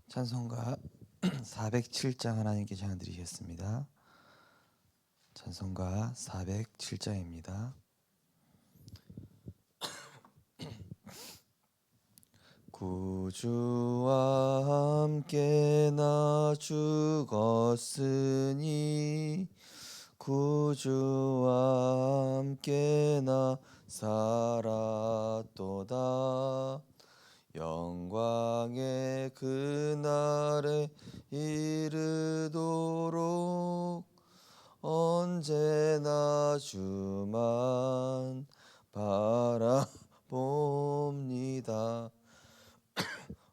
찬송가 407장 하나님께 찬양 드리겠습니다. 찬송가 407장입니다. 구주와 함께 나 죽었으니 구주와 함께 나 살았도다. 영광의 그날에 이르도록 언제나 주만 바라봅니다.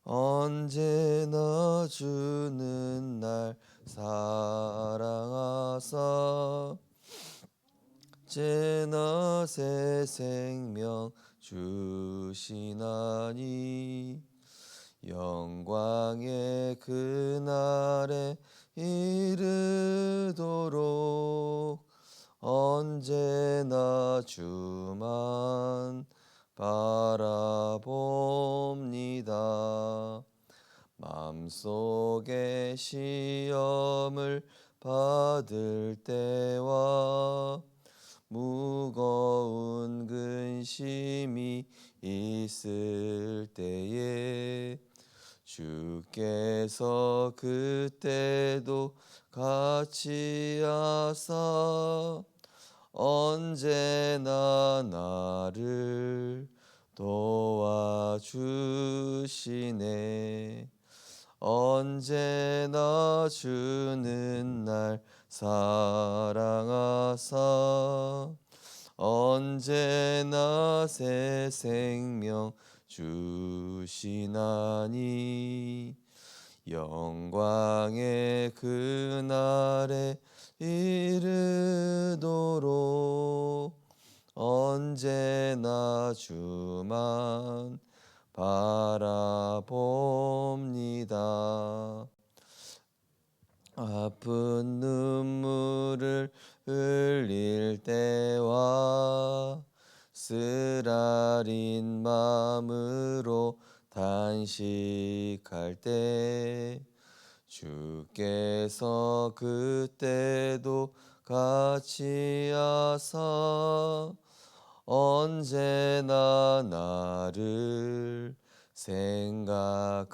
언제나 주는 날 사랑하사 언제나 새 생명 주시나니 영광의 그날에 이르도록 언제나 주만 바라봅니다. 마음속에 시험을 받을 때와 무거운 근심이 있을 때에 주께서 그때도 같이 하사 언제나 나를 도와주시네. 언제나 주는 날 사랑하사 언제나 새 생명 주시나니 영광의 그날에 이르도록 언제나 주만 바라봅니다. 아픈 눈물을 흘릴 때와 쓰라린 마음으로 단식할 때 주께서 그때도 같이 하사 언제나 나를 생각하시네.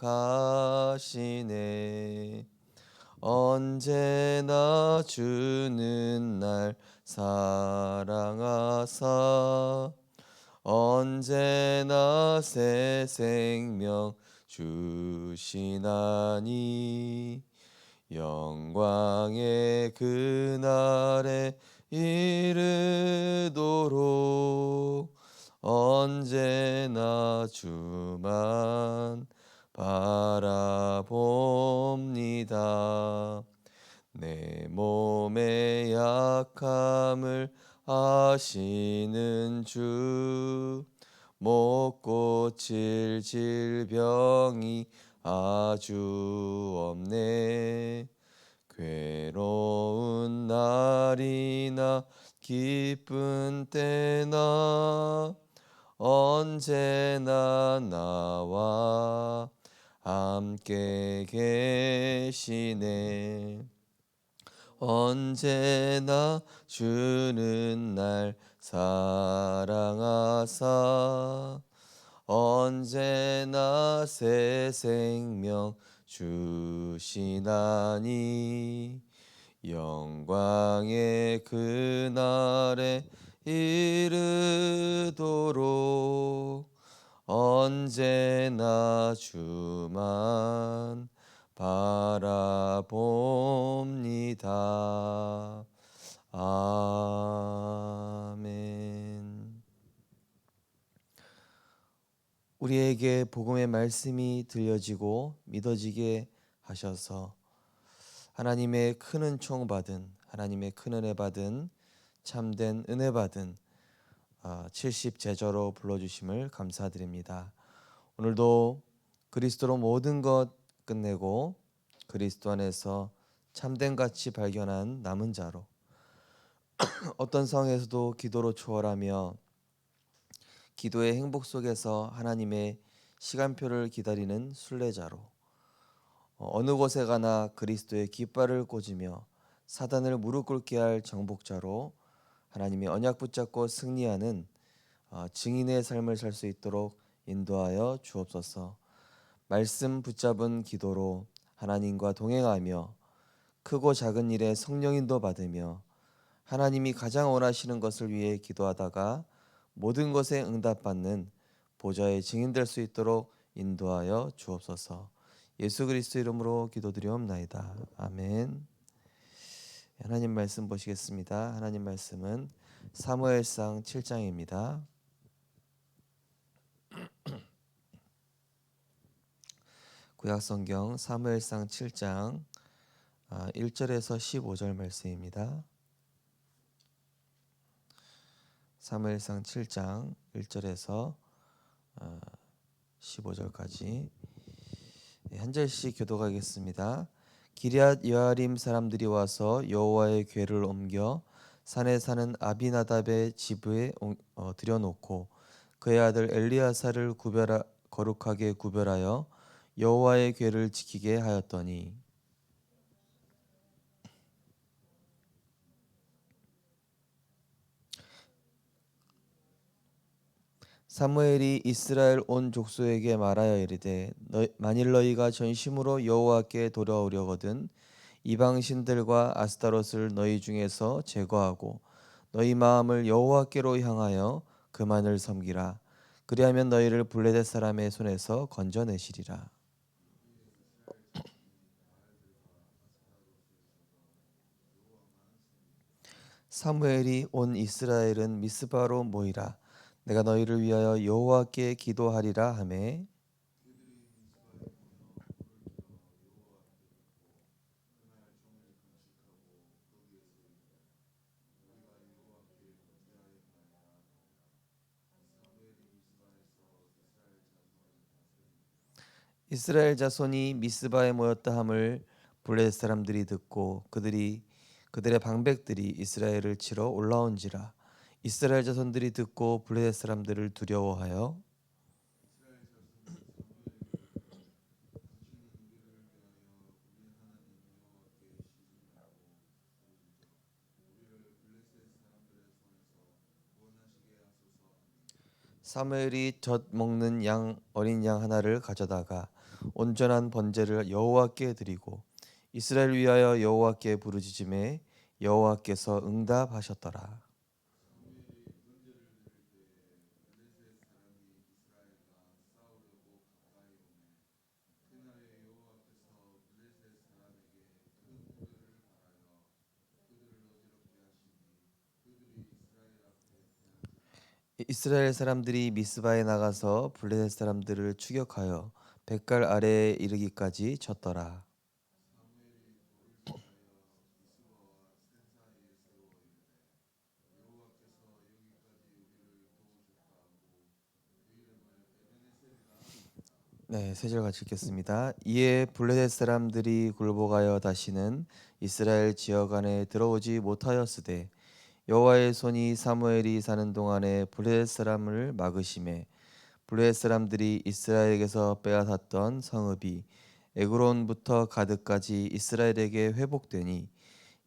언제나 주는 날 사랑하사 언제나 새 생명 주시나니 영광의 그날에 이르도록 언제나 주만 바라봅니다. 내 몸의 약함을 아시는 주, 못 고칠 질병이 아주 없네. 괴로운 날이나 기쁜 때나 언제나 나와 함께 계시네. 언제나 주는 날 사랑하사 언제나 새 생명 주시나니 영광의 그날에 이르도록 언제나 주만 바라봅니다. 아멘. 우리에게 복음의 말씀이 들려지고 믿어지게 하셔서 하나님의 큰 은총 받은, 하나님의 큰 은혜 받은, 참된 은혜 받은 70 제자로 불러주심을 감사드립니다. 오늘도 그리스도로 모든 것 끝내고 그리스도 안에서 참된 가치 발견한 남은 자로 어떤 상황에서도 기도로 초월하며 기도의 행복 속에서 하나님의 시간표를 기다리는 순례자로 어느 곳에 가나 그리스도의 깃발을 꽂으며 사단을 무릎 꿇게 할 정복자로 하나님의 언약 붙잡고 승리하는 증인의 삶을 살 수 있도록 인도하여 주옵소서. 말씀 붙잡은 기도로 하나님과 동행하며 크고 작은 일에 성령 인도 받으며 하나님이 가장 원하시는 것을 위해 기도하다가 모든 것에 응답받는 보좌의 증인될 수 있도록 인도하여 주옵소서. 예수 그리스도 이름으로 기도드리옵나이다. 아멘. 하나님 말씀 보시겠습니다. 하나님 말씀은 사무엘상 7장입니다. 구약성경 사무엘상 7장 1절에서 15절 말씀입니다. 사무엘상 7장 1절에서 15절까지 한 절씩 교독하겠습니다. 기럇 여아림 사람들이 와서 여호와의 궤를 옮겨 산에 사는 아비나답의 집에 들여놓고 그의 아들 엘리야사를 거룩하게 구별하여 여호와의 궤를 지키게 하였더니 사무엘이 이스라엘 온 족속에게 말하여 이르되 만일 너희가 전심으로 여호와께 돌아오려거든 이방 신들과 아스타롯을 너희 중에서 제거하고 너희 마음을 여호와께로 향하여 그만을 섬기라. 그리하면 너희를 블레셋 사람의 손에서 건져내시리라. 사무엘이 온 이스라엘은 미스바로 모이라. 내가 너희를 위하여 여호와께 기도하리라 하매 이스라엘 자손이 미스바에 모였다 함을 블레셋 사람들이 듣고 그들의 방백들이 이스라엘을 치러 올라온지라. 이스라엘 자손들이 듣고 블레셋 사람들을 두려워하여 사무엘이 젖 먹는 어린 양 하나를 가져다가 온전한 번제를 여호와께 드리고 이스라엘 위하여 여호와께 부르짖음에 여호와께서 응답하셨더라. 이스라엘 사람들이 미스바에 나가서 블레셋 사람들을 추격하여 백갈 아래에 이르기까지 쳤더라. 네, 세 절 같이 읽겠습니다. 이에 블레셋 사람들이 굴복하여 다시는 이스라엘 지역 안에 들어오지 못하였으되 여호와의 손이 사무엘이 사는 동안에 블레셋 사람을 막으심에 블레셋 사람들이 이스라엘에게서 빼앗았던 성읍이 에그론부터 가드까지 이스라엘에게 회복되니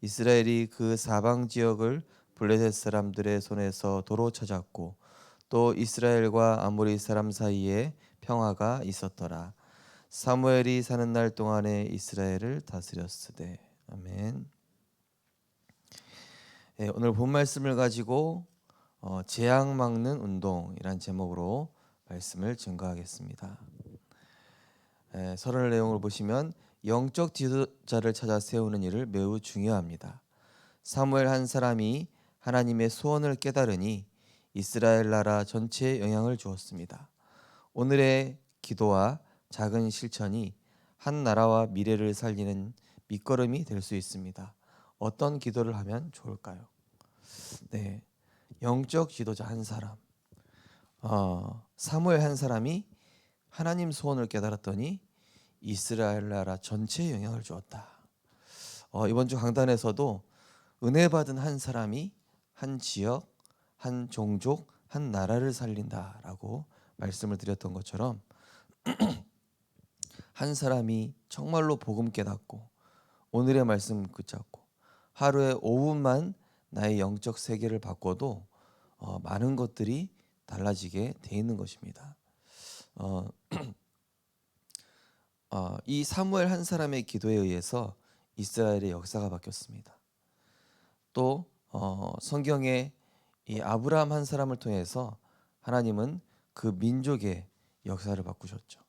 이스라엘이 그 사방 지역을 블레셋 사람들의 손에서 도로 찾았고 또 이스라엘과 아모리 사람 사이에 평화가 있었더라. 사무엘이 사는 날 동안에 이스라엘을 다스렸으되. 아멘. 오늘 본 말씀을 가지고 재앙 막는 운동이란 제목으로 말씀을 증거하겠습니다. 서론의 내용을 보시면 영적 지도자를 찾아 세우는 일을 매우 중요합니다. 사무엘 한 사람이 하나님의 소원을 깨달으니 이스라엘 나라 전체에 영향을 주었습니다. 오늘의 기도와 작은 실천이 한 나라와 미래를 살리는 밑거름이 될 수 있습니다. 어떤 기도를 하면 좋을까요? 네, 영적 지도자 한 사람, 사무엘 한 사람이 하나님 소원을 깨달았더니 이스라엘 나라 전체에 영향을 주었다. 이번 주 강단에서도 은혜 받은 한 사람이 한 지역, 한 종족, 한 나라를 살린다라고 말씀을 드렸던 것처럼 한 사람이 정말로 복음 깨닫고 오늘의 말씀 붙잡고 하루에 5분만 나의 영적 세계를 바꿔도 많은 것들이 달라지게 돼 있는 것입니다. 어, 이 사무엘 한 사람의 기도에 의해서 이스라엘의 역사가 바뀌었습니다. 또 성경에 이 아브라함 한 사람을 통해서 하나님은 그 민족의 역사를 바꾸셨죠.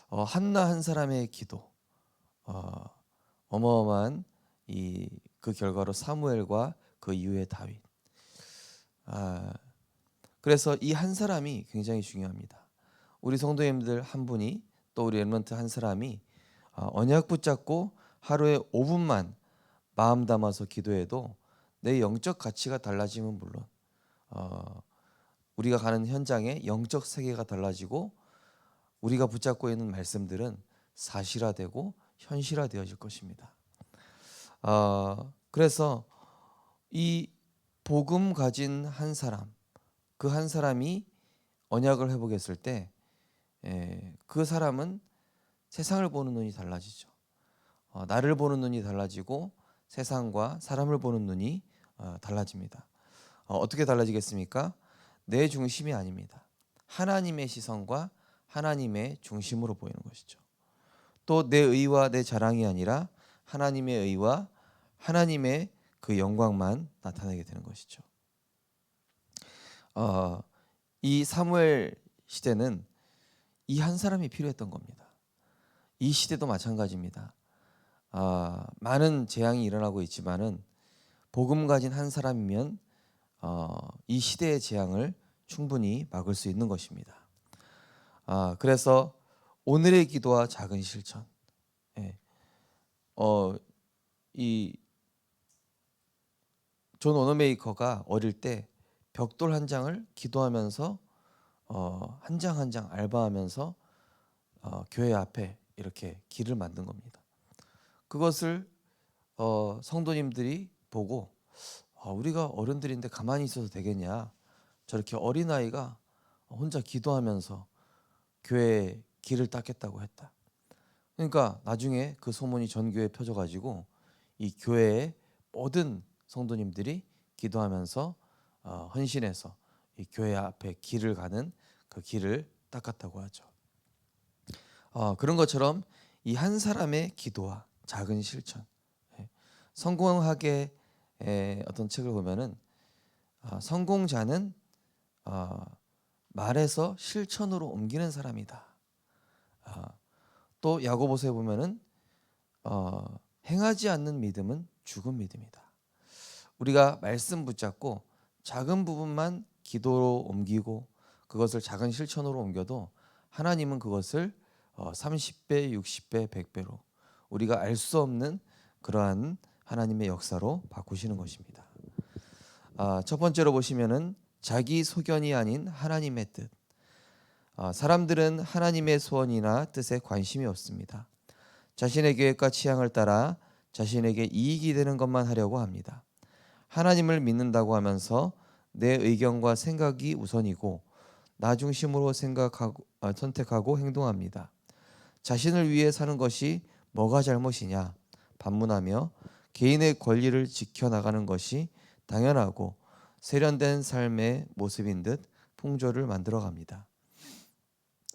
한나 한 사람의 기도, 어마어마한 그 결과로 사무엘과 그 이후의 다윗. 그래서 이 한 사람이 굉장히 중요합니다. 우리 성도님들 한 분이 또 우리 렘넌트 한 사람이 언약 붙잡고 하루에 5분만 마음 담아서 기도해도 내 영적 가치가 달라지면 물론 우리가 가는 현장에 영적 세계가 달라지고 우리가 붙잡고 있는 말씀들은 사실화되고 현실화되어질 것입니다. 그래서 이 복음 가진 한 사람, 그 한 사람이 언약을 회복했을 때 그 사람은 세상을 보는 눈이 달라지죠. 나를 보는 눈이 달라지고 세상과 사람을 보는 눈이 달라집니다. 어떻게 달라지겠습니까? 내 중심이 아닙니다. 하나님의 시선과 하나님의 중심으로 보이는 것이죠. 또 내 의와 내 자랑이 아니라 하나님의 의와 하나님의 그 영광만 나타나게 되는 것이죠. 이 사무엘 시대는 이 한 사람이 필요했던 겁니다. 이 시대도 마찬가지입니다. 많은 재앙이 일어나고 있지만은 복음 가진 한 사람이면 이 시대의 재앙을 충분히 막을 수 있는 것입니다. 그래서 오늘의 기도와 작은 실천. 이 존 워너메이커가 어릴 때 벽돌 한 장을 기도하면서 한 장 한 장 알바하면서 교회 앞에 이렇게 길을 만든 겁니다. 그것을 성도님들이 보고 우리가 어른들인데 가만히 있어도 되겠냐, 저렇게 어린아이가 혼자 기도하면서 교회에 길을 닦겠다고 했다. 그러니까 나중에 그 소문이 전 교회에 펴져가지고 이 교회의 모든 성도님들이 기도하면서 헌신해서 이 교회 앞에 길을 가는 그 길을 닦았다고 하죠. 그런 것처럼 이 한 사람의 기도와 작은 실천, 성공학의 어떤 책을 보면은 성공자는 말에서 실천으로 옮기는 사람이다. 또 야고보서에 보면은 행하지 않는 믿음은 죽은 믿음이다. 우리가 말씀 붙잡고 작은 부분만 기도로 옮기고 그것을 작은 실천으로 옮겨도 하나님은 그것을 30배, 60배, 100배로 우리가 알 수 없는 그러한 하나님의 역사로 바꾸시는 것입니다. 첫 번째로 보시면은 자기 소견이 아닌 하나님의 뜻. 사람들은 하나님의 소원이나 뜻에 관심이 없습니다. 자신의 계획과 취향을 따라 자신에게 이익이 되는 것만 하려고 합니다. 하나님을 믿는다고 하면서 내 의견과 생각이 우선이고 나 중심으로 선택하고 행동합니다. 자신을 위해 사는 것이 뭐가 잘못이냐 반문하며 개인의 권리를 지켜나가는 것이 당연하고 세련된 삶의 모습인 듯 풍조를 만들어갑니다.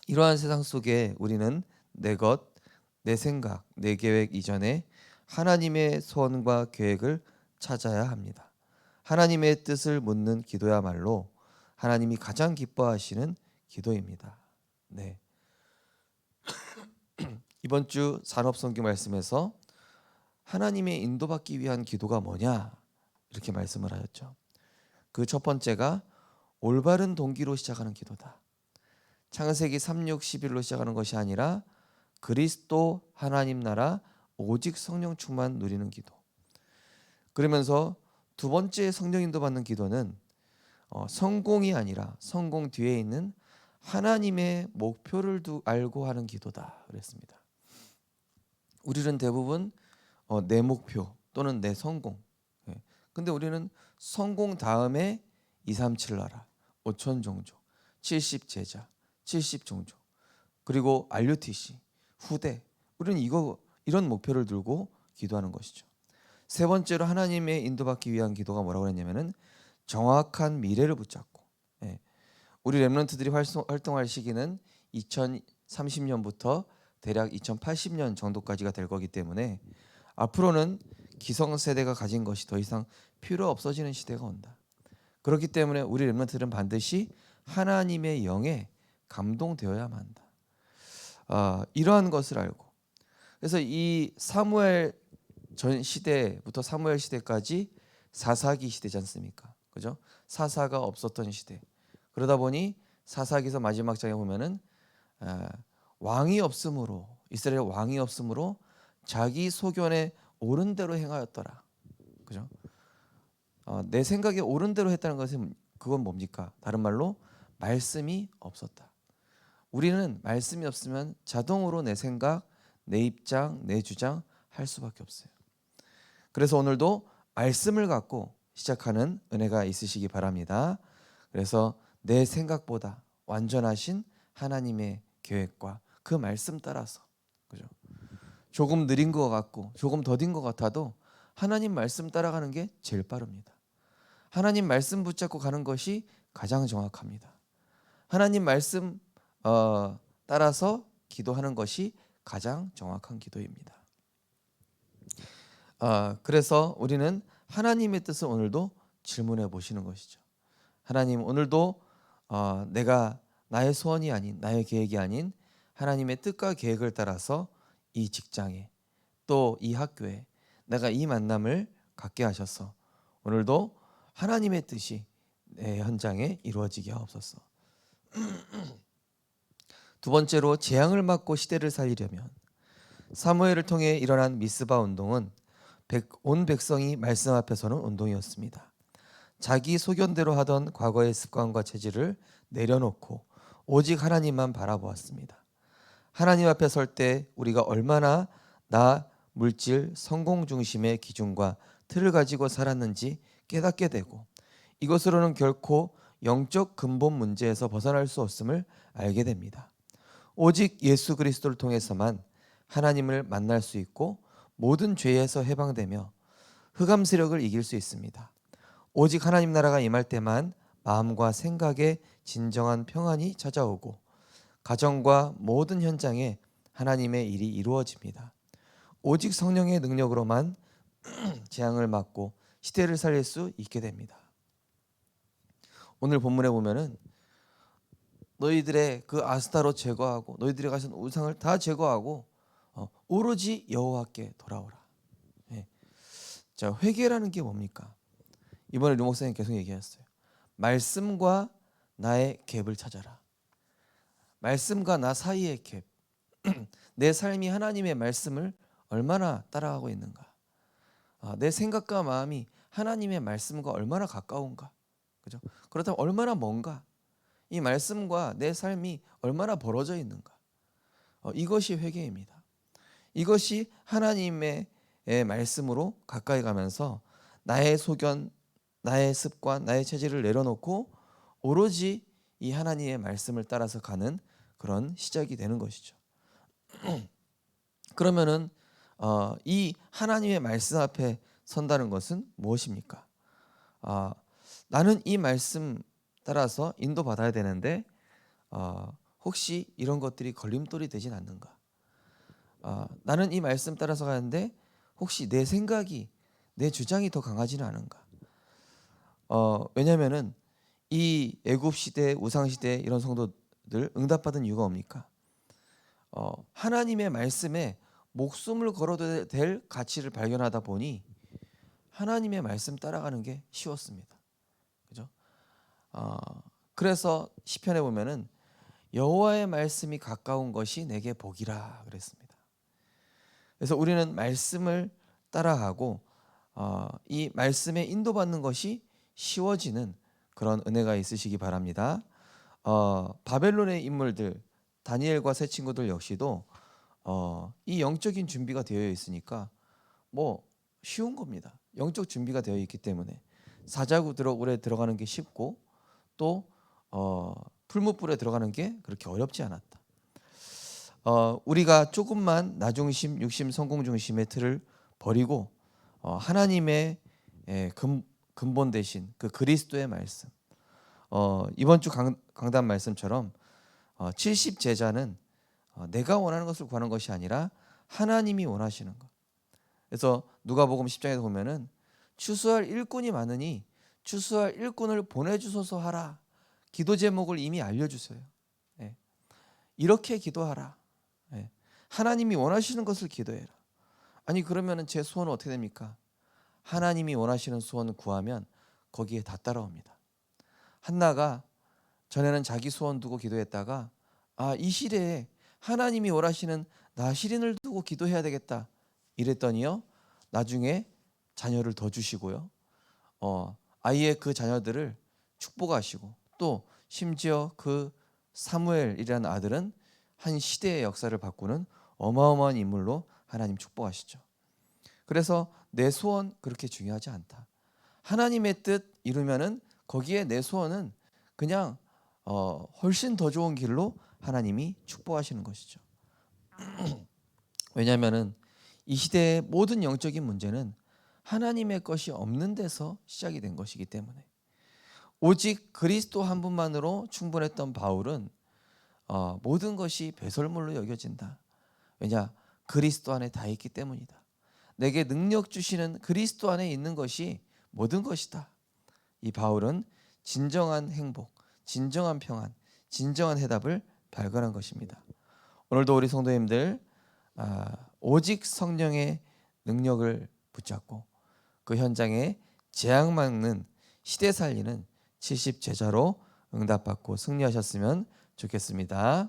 이러한 세상 속에 우리는 내 것, 내 생각, 내 계획 이전에 하나님의 소원과 계획을 찾아야 합니다. 하나님의 뜻을 묻는 기도야말로 하나님이 가장 기뻐하시는 기도입니다. 네. 이번 주 산업선교 말씀에서 하나님의 인도받기 위한 기도가 뭐냐 이렇게 말씀을 하였죠. 그 첫 번째가 올바른 동기로 시작하는 기도다. 창세기 3, 6, 11로 시작하는 것이 아니라 그리스도 하나님 나라 오직 성령 충만 누리는 기도. 그러면서 두 번째 성령 인도 받는 기도는 성공이 아니라 성공 뒤에 있는 하나님의 목표를 알고 하는 기도다 그랬습니다. 우리는 대부분 내 목표 또는 내 성공. 근데 우리는 성공 다음에 237 나라, 5천 종족, 70 제자, 70 종족, 그리고 RUTC 후대. 우리는 이런 목표를 들고 기도하는 것이죠. 세 번째로 하나님의 인도받기 위한 기도가 뭐라고 했냐면은 정확한 미래를 붙잡고. 예. 우리 렘넌트들이 활동할 시기는 2030년부터 대략 2080년 정도까지가 될 거기 때문에 앞으로는 기성세대가 가진 것이 더 이상 필요 없어지는 시대가 온다. 그렇기 때문에 우리 렘넌트들은 반드시 하나님의 영에 감동되어야만 한다. 이러한 것을 알고, 그래서 이 사무엘 전 시대부터 사무엘 시대까지 사사기 시대지 않습니까? 그죠? 사사가 없었던 시대. 그러다 보니 사사기서 마지막 장에 보면은 왕이 없으므로, 이스라엘 왕이 없으므로 자기 소견에 옳은 대로 행하였더라. 그죠? 내 생각에 옳은 대로 했다는 것은 그건 뭡니까? 다른 말로 말씀이 없었다. 우리는 말씀이 없으면 자동으로 내 생각, 내 입장, 내 주장 할 수밖에 없어요. 그래서 오늘도 말씀을 갖고 시작하는 은혜가 있으시기 바랍니다. 그래서 내 생각보다 완전하신 하나님의 계획과 그 말씀 따라서, 그죠? 조금 느린 것 같고 조금 더딘 것 같아도 하나님 말씀 따라가는 게 제일 빠릅니다. 하나님 말씀 붙잡고 가는 것이 가장 정확합니다. 하나님 말씀 따라서 기도하는 것이 가장 정확한 기도입니다. 그래서 우리는 하나님의 뜻을 오늘도 질문해 보시는 것이죠. 하나님, 오늘도 내가 나의 소원이 아닌, 나의 계획이 아닌 하나님의 뜻과 계획을 따라서 이 직장에, 또 이 학교에 내가 이 만남을 갖게 하셔서 오늘도 하나님의 뜻이 내 현장에 이루어지게 하옵소서. 두 번째로, 재앙을 막고 시대를 살리려면 사무엘을 통해 일어난 미스바 운동은 온 백성이 말씀 앞에 서는 운동이었습니다. 자기 소견대로 하던 과거의 습관과 체질을 내려놓고 오직 하나님만 바라보았습니다. 하나님 앞에 설 때 우리가 얼마나 나, 물질, 성공 중심의 기준과 틀을 가지고 살았는지 깨닫게 되고, 이것으로는 결코 영적 근본 문제에서 벗어날 수 없음을 알게 됩니다. 오직 예수 그리스도를 통해서만 하나님을 만날 수 있고 모든 죄에서 해방되며 흑암 세력을 이길 수 있습니다. 오직 하나님 나라가 임할 때만 마음과 생각에 진정한 평안이 찾아오고 가정과 모든 현장에 하나님의 일이 이루어집니다. 오직 성령의 능력으로만 재앙을 막고 시대를 살릴 수 있게 됩니다. 오늘 본문에 보면은 너희들의 그 아스타롯 제거하고 너희들이 가진 우상을 다 제거하고 오로지 여호와께 돌아오라. 예. 자, 회개라는 게 뭡니까? 이번에 류 목사님 계속 얘기했어요. 말씀과 나의 갭을 찾아라. 말씀과 나 사이의 갭. 내 삶이 하나님의 말씀을 얼마나 따라가고 있는가? 내 생각과 마음이 하나님의 말씀과 얼마나 가까운가? 그죠? 그렇다면 얼마나 먼가? 이 말씀과 내 삶이 얼마나 벌어져 있는가? 이것이 회개입니다. 이것이 하나님의 말씀으로 가까이 가면서 나의 소견, 나의 습관, 나의 체질을 내려놓고 오로지 이 하나님의 말씀을 따라서 가는 그런 시작이 되는 것이죠. 그러면은 이 하나님의 말씀 앞에 선다는 것은 무엇입니까? 나는 이 말씀 따라서 인도받아야 되는데 혹시 이런 것들이 걸림돌이 되진 않는가? 나는 이 말씀 따라서 가는데 혹시 내 생각이, 내 주장이 더 강하지는 않은가? 왜냐하면은 이 애굽 시대, 우상 시대 이런 성도들 응답받은 이유가 뭡니까? 하나님의 말씀에 목숨을 걸어도 될 가치를 발견하다 보니 하나님의 말씀 따라가는 게 쉬웠습니다. 그죠? 그래서 시편에 보면은 여호와의 말씀이 가까운 것이 내게 복이라 그랬습니다. 그래서 우리는 말씀을 따라가고 이 말씀에 인도받는 것이 쉬워지는 그런 은혜가 있으시기 바랍니다. 바벨론의 인물들 다니엘과 세 친구들 역시도 이 영적인 준비가 되어 있으니까 뭐 쉬운 겁니다. 영적 준비가 되어 있기 때문에 사자굴에 들어가는 게 쉽고 또 풀무불에 들어가는 게 그렇게 어렵지 않았다. 우리가 조금만 나 중심, 육심, 성공 중심의 틀을 버리고 하나님의 근본 대신 그 그리스도의 말씀. 이번 주 강단 말씀처럼 70 제자는 내가 원하는 것을 구하는 것이 아니라 하나님이 원하시는 것. 그래서 누가복음 10장에서 보면은 추수할 일꾼이 많으니 추수할 일꾼을 보내주소서 하라. 기도 제목을 이미 알려주세요. 예. 이렇게 기도하라. 예. 하나님이 원하시는 것을 기도해라. 아니 그러면은 제 소원은 어떻게 됩니까? 하나님이 원하시는 소원 구하면 거기에 다 따라옵니다. 한나가 전에는 자기 소원 두고 기도했다가 이 시대에 하나님이 원하시는 나시린을 두고 기도해야 되겠다 이랬더니요 나중에 자녀를 더 주시고요 아이의 그 자녀들을 축복하시고 또 심지어 그 사무엘이라는 아들은 한 시대의 역사를 바꾸는 어마어마한 인물로 하나님 축복하시죠. 그래서 내 소원 그렇게 중요하지 않다. 하나님의 뜻 이루면은 거기에 내 소원은 그냥 훨씬 더 좋은 길로 하나님이 축복하시는 것이죠. 왜냐하면은 이 시대의 모든 영적인 문제는 하나님의 것이 없는 데서 시작이 된 것이기 때문에 오직 그리스도 한 분만으로 충분했던 바울은 모든 것이 배설물로 여겨진다. 왜냐? 그리스도 안에 다 있기 때문이다. 내게 능력 주시는 그리스도 안에 있는 것이 모든 것이다. 이 바울은 진정한 행복, 진정한 평안, 진정한 해답을 발견한 것입니다. 오늘도 우리 성도님들 오직 성령의 능력을 붙잡고 그 현장에 재앙 막는 시대 살리는 70 제자로 응답받고 승리하셨으면 좋겠습니다.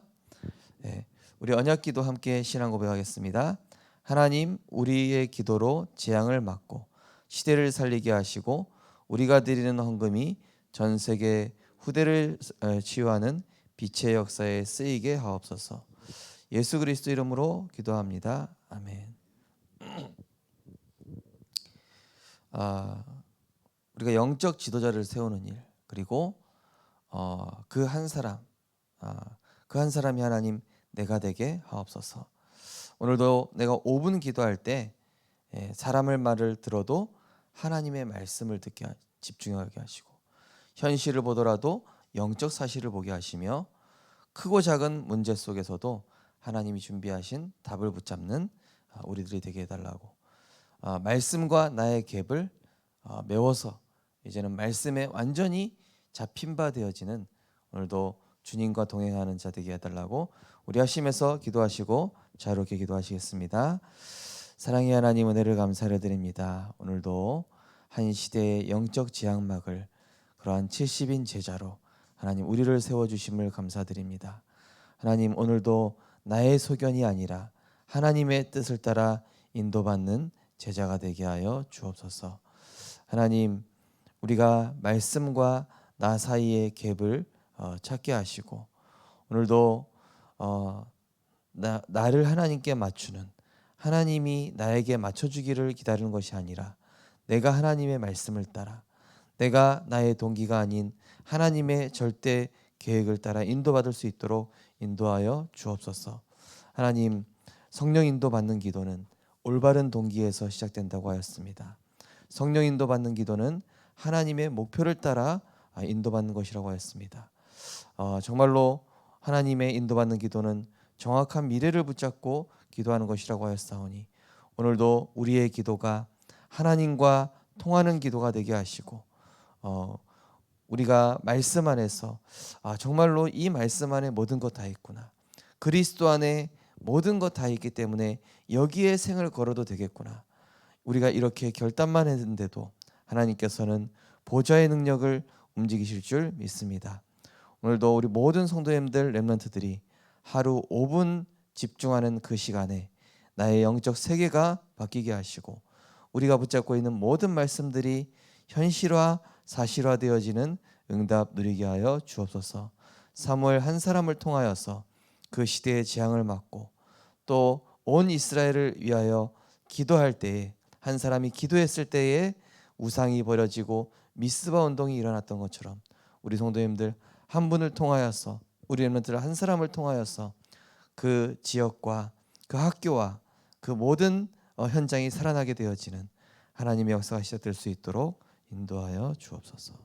네, 우리 언약기도 함께 신앙 고백하겠습니다. 하나님, 우리의 기도로 재앙을 막고 시대를 살리게 하시고 우리가 드리는 헌금이 전 세계 후대를 치유하는 빛의 역사에 쓰이게 하옵소서. 예수 그리스도 이름으로 기도합니다. 아멘. 우리가 영적 지도자를 세우는 일 그리고 그 한 사람 그 한 사람이 하나님 내가 되게 하옵소서. 오늘도 내가 5분 기도할 때 사람의 말을 들어도 하나님의 말씀을 듣게 집중하게 하시고 현실을 보더라도 영적 사실을 보게 하시며 크고 작은 문제 속에서도 하나님이 준비하신 답을 붙잡는 우리들이 되게 해달라고 말씀과 나의 갭을 메워서 이제는 말씀에 완전히 잡힌 바 되어지는 오늘도 주님과 동행하는 자 되게 해달라고 우리 하심에서 기도하시고 자유롭게 기도하시겠습니다. 사랑의 하나님 은혜를 감사를 드립니다. 오늘도 한 시대의 영적 지향막을 그러한 70인 제자로 하나님 우리를 세워주심을 감사드립니다. 하나님 오늘도 나의 소견이 아니라 하나님의 뜻을 따라 인도받는 제자가 되게 하여 주옵소서. 하나님 우리가 말씀과 나 사이의 갭을 찾게 하시고 오늘도 나를 하나님께 맞추는 하나님이 나에게 맞춰주기를 기다리는 것이 아니라 내가 하나님의 말씀을 따라 내가 나의 동기가 아닌 하나님의 절대 계획을 따라 인도받을 수 있도록 인도하여 주옵소서. 하나님 성령 인도받는 기도는 올바른 동기에서 시작된다고 하였습니다. 성령 인도받는 기도는 하나님의 목표를 따라 인도받는 것이라고 하였습니다. 정말로 하나님의 인도받는 기도는 정확한 미래를 붙잡고 기도하는 것이라고 하였사오니 오늘도 우리의 기도가 하나님과 통하는 기도가 되게 하시고 우리가 말씀 안에서 정말로 이 말씀 안에 모든 것 다 있구나. 그리스도 안에 모든 것 다 있기 때문에 여기에 생을 걸어도 되겠구나. 우리가 이렇게 결단만 했는데도 하나님께서는 보좌의 능력을 움직이실 줄 믿습니다. 오늘도 우리 모든 성도님들 렘넌트들이 하루 5분 집중하는 그 시간에 나의 영적 세계가 바뀌게 하시고 우리가 붙잡고 있는 모든 말씀들이 현실화 사실화되어지는 응답 누리게 하여 주옵소서. 사무엘 한 사람을 통하여서 그 시대의 재앙을 막고 또 온 이스라엘을 위하여 기도할 때에 한 사람이 기도했을 때에 우상이 버려지고 미스바 운동이 일어났던 것처럼 우리 성도님들 한 분을 통하여서 우리 렘넌트들 한 사람을 통하여서 그 지역과 그 학교와 그 모든 현장이 살아나게 되어지는 하나님의 역사가 시작될 수 있도록 인도하여 주옵소서.